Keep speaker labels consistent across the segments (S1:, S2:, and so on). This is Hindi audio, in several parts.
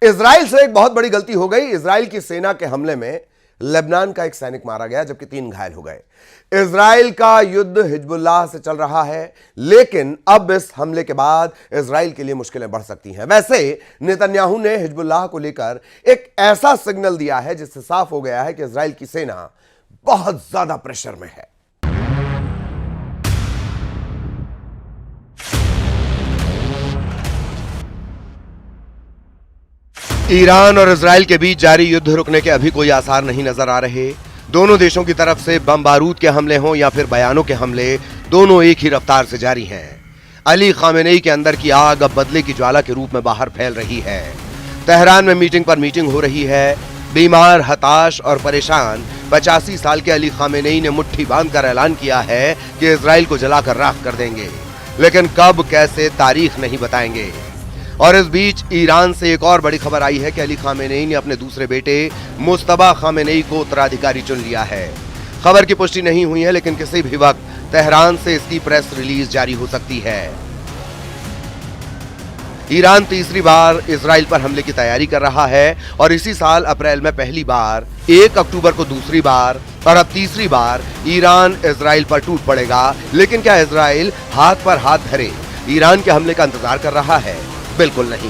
S1: इजराइल से एक बहुत बड़ी गलती हो गई। इजराइल की सेना के हमले में लेबनान का एक सैनिक मारा गया, जबकि 3 घायल हो गए। इजराइल का युद्ध हिजबुल्लाह से चल रहा है, लेकिन अब इस हमले के बाद इजराइल के लिए मुश्किलें बढ़ सकती हैं। वैसे नेतन्याहू ने हिजबुल्लाह को लेकर एक ऐसा सिग्नल दिया है जिससे साफ हो गया है कि इजराइल की सेना बहुत ज्यादा प्रेशर में है। ईरान और इजराइल के बीच जारी युद्ध रुकने के अभी कोई आसार नहीं नजर आ रहे। दोनों देशों की तरफ से बम बारूद के हमले हों या फिर बयानों के हमले, दोनों एक ही रफ्तार से जारी हैं। अली खामेनेई के अंदर की आग अब बदले की ज्वाला के रूप में बाहर फैल रही है। तेहरान में मीटिंग पर मीटिंग हो रही है। बीमार, हताश और परेशान 85 साल के अली खामेनेई ने मुट्ठी बांधकर ऐलान किया है कि इजराइल को जलाकर राख कर देंगे, लेकिन कब, कैसे, तारीख नहीं बताएंगे। और इस बीच ईरान से एक और बड़ी खबर आई है कि अली खामेनेई ने अपने दूसरे बेटे मुस्तबा खामेनेई को उत्तराधिकारी चुन लिया है। खबर की पुष्टि नहीं हुई है, लेकिन किसी भी वक्त तेहरान से इसकी प्रेस रिलीज जारी हो सकती है। ईरान तीसरी बार इजराइल पर हमले की तैयारी कर रहा है और इसी साल अप्रैल में पहली बार, 1 अक्टूबर को दूसरी बार और अब तीसरी बार ईरान इजराइल पर टूट पड़ेगा। लेकिन क्या इजराइल हाथ पर हाथ धरे ईरान के हमले का इंतजार कर रहा है? बिल्कुल नहीं।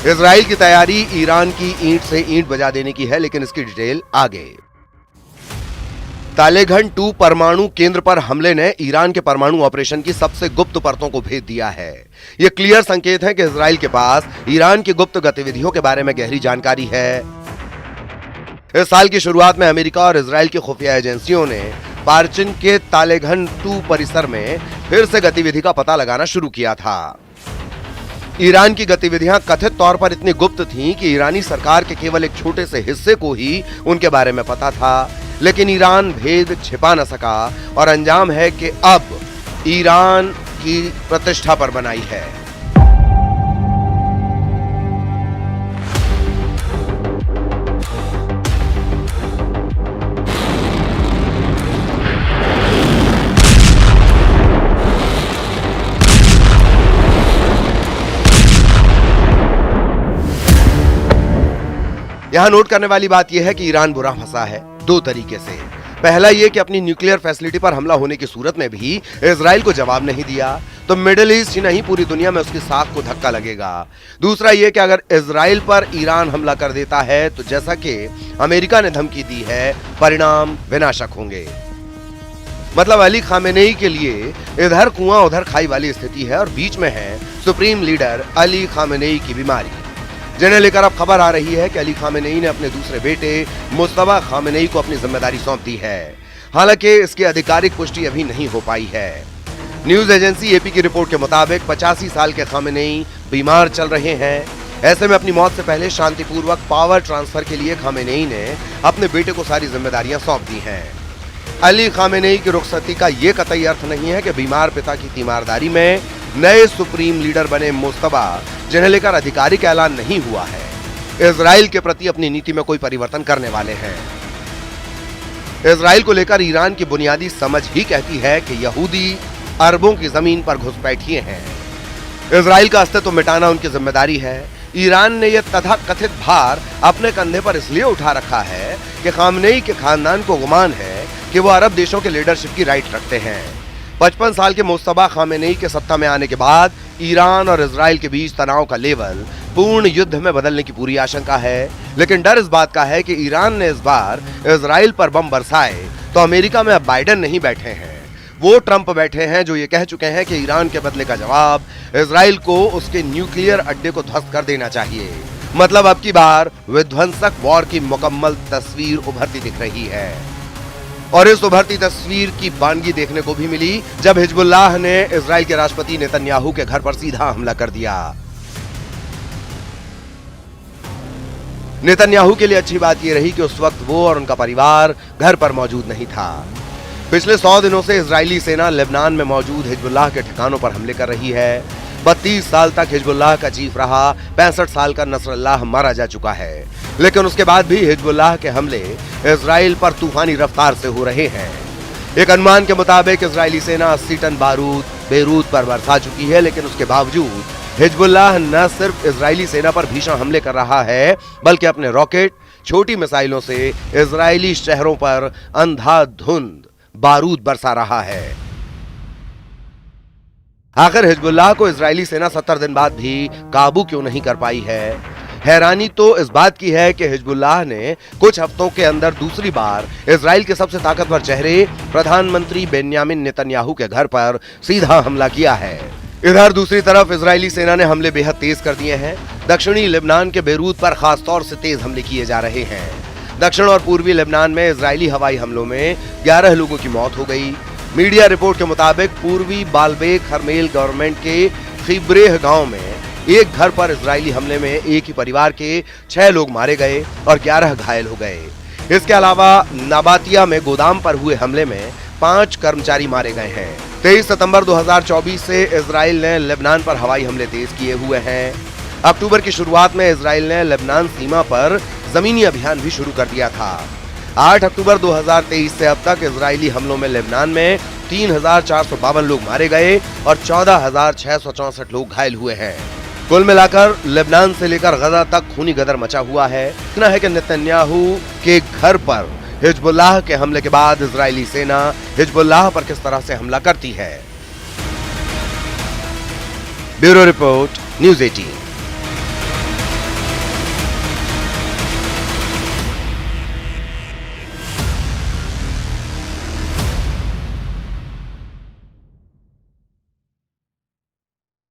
S1: इजराइल की तैयारी ईरान की ईंट से ईंट बजा देने की है, लेकिन इसकी डिटेल आगे। तालेघन 2 परमाणु केंद्र पर हमले ने ईरान के परमाणु ऑपरेशन की सबसे गुप्त परतों को भेद दिया है। यह क्लियर संकेत है कि इजराइल के पास ईरान की गुप्त गतिविधियों के बारे में गहरी जानकारी है। इस साल की शुरुआत में अमेरिका और इजराइल की खुफिया एजेंसियों ने पार्चिन के तालेघन 2 परिसर में फिर से गतिविधि का पता लगाना शुरू किया था। ईरान की गतिविधियां कथित तौर पर इतनी गुप्त थीं कि ईरानी सरकार के केवल एक छोटे से हिस्से को ही उनके बारे में पता था, लेकिन ईरान भेद छिपा न सका और अंजाम है कि अब ईरान की प्रतिष्ठा पर बनाई है। यहां नोट करने वाली बात यह है कि ईरान बुरा फंसा है 2 तरीके से। पहला यह कि अपनी न्यूक्लियर फैसिलिटी पर हमला होने की सूरत में भी इजराइल को जवाब नहीं दिया तो मिडिल ईस्ट ही नहीं पूरी दुनिया में उसकी साख को धक्का लगेगा। दूसरा यह कि अगर इजराइल पर ईरान हमला कर देता है तो जैसा कि अमेरिका ने धमकी दी है, परिणाम विनाशक होंगे। मतलब अली खामेनेई के लिए इधर कुआं उधर खाई वाली स्थिति है और बीच में है सुप्रीम लीडर अली खामेनेई की बीमारी, जिन्हें लेकर अब खबर आ रही है कि अली खामेनेई ने अपने दूसरे बेटे मुस्तबा खामेनेई को अपनी जिम्मेदारी सौंप दी है। हालांकि इसकी आधिकारिक पुष्टि अभी नहीं हो पाई है। न्यूज एजेंसी एपी की रिपोर्ट के मुताबिक 85 साल के खामेनेई बीमार चल रहे हैं। ऐसे में अपनी मौत से पहले शांतिपूर्वक पावर ट्रांसफर के लिए खामेनेई ने अपने बेटे को सारी जिम्मेदारियां सौंप दी हैं। अली खामेनेई की रुखसती का यह कतई अर्थ नहीं है कि बीमार पिता की तीमारदारी में नए सुप्रीम लीडर बने मुस्तबा, जिन्हें लेकर आधिकारिक ऐलान नहीं हुआ है, इजराइल के प्रति अपनी नीति में कोई परिवर्तन करने वाले हैं। इजराइल को लेकर ईरान की बुनियादी समझ ही कहती है कि यहूदी अरबों की जमीन पर घुसपैठिए हैं। इजराइल का अस्तित्व मिटाना उनकी जिम्मेदारी है। ईरान ने यह तथाकथित भार अपने कंधे पर इसलिए उठा रखा है कि खामेनेई के खानदान को गुमान है कि वो अरब देशों के लीडरशिप की राइट रखते हैं। 55 साल के मुस्तबा खामेनेई के सत्ता में आने के बाद ईरान और इजराइल के बीच तनाव का लेवल पूर्ण युद्ध में बदलने की पूरी आशंका है। लेकिन डर इस बात का है कि ईरान ने इस बार इजराइल पर बम बरसाए तो अमेरिका में अब बाइडेन नहीं बैठे हैं, वो ट्रंप बैठे हैं, जो ये कह चुके हैं कि ईरान के बदले का जवाब इजराइल को उसके न्यूक्लियर अड्डे को ध्वस्त कर देना चाहिए। मतलब अब की बार विध्वंसक वॉर की मुकम्मल तस्वीर उभरती दिख रही है। और इस उभरती तस्वीर की बानगी देखने को भी मिली जब हिजबुल्लाह ने इजराइल के राष्ट्रपति नेतन्याहू के घर पर सीधा हमला कर दिया। नेतन्याहू के लिए अच्छी बात यह रही कि उस वक्त वो और उनका परिवार घर पर मौजूद नहीं था। पिछले 100 दिनों से इजरायली सेना लेबनान में मौजूद हिजबुल्लाह के ठिकानों पर हमले कर रही है। 32 साल तक हिजबुल्लाह का चीफ रहा 65 साल का नसरल्लाह मारा जा चुका है, लेकिन उसके बाद भी हिजबुल्लाह के हमले इजराइल पर तूफानी रफ्तार से हो रहे हैं। एक अनुमान के मुताबिक इजरायली सेना 80 टन बारूद बेरूत पर बरसा चुकी है, लेकिन उसके बावजूद हिजबुल्लाह न सिर्फ इजरायली सेना पर भीषण हमले कर रहा है, बल्कि अपने रॉकेट, छोटी मिसाइलों से इजरायली शहरों पर अंधाधुंध बारूद बरसा रहा है। आखिर हिजबुल्लाह को इजरायली सेना 70 दिन बाद भी काबू क्यों नहीं कर पाई है? हैरानी तो इस बात की है कि हिजबुल्लाह ने कुछ हफ्तों के अंदर दूसरी बार इजराइल के सबसे ताकतवर चेहरे प्रधानमंत्री बेन्यामिन नेतन्याहू के घर पर सीधा हमला किया है। इधर दूसरी तरफ इजरायली सेना ने हमले बेहद तेज कर दिए हैं। दक्षिणी लेबनान के बेरूत पर खास तौर से तेज हमले किए जा रहे हैं। दक्षिण और पूर्वी लेबनान में इजरायली हवाई हमलों में 11 लोगों की मौत हो गई। मीडिया रिपोर्ट के मुताबिक पूर्वी बालबेक हरमेल गवर्नमेंट के खिब्रेह गांव में एक घर पर इजरायली हमले में एक ही परिवार के 6 लोग मारे गए और 11 घायल हो गए। इसके अलावा नाबातिया में गोदाम पर हुए हमले में 5 कर्मचारी मारे गए हैं। 23 सितंबर 2024 से इजराइल ने लेबनान पर हवाई हमले तेज किए हुए हैं। अक्टूबर की शुरुआत में इजराइल ने लेबनान सीमा पर जमीनी अभियान भी शुरू कर दिया था। 8 अक्टूबर 2023 से अब तक इजरायली हमलों में लेबनान में 3,452 लोग मारे गए और 14,664 लोग घायल हुए हैं। कुल मिलाकर लेबनान से लेकर गजा तक खूनी गदर मचा हुआ है। इतना है कि नेतन्याहू के घर पर हिजबुल्लाह के हमले के बाद इजरायली सेना हिजबुल्लाह पर किस तरह से हमला करती है। Bureau report, news 18।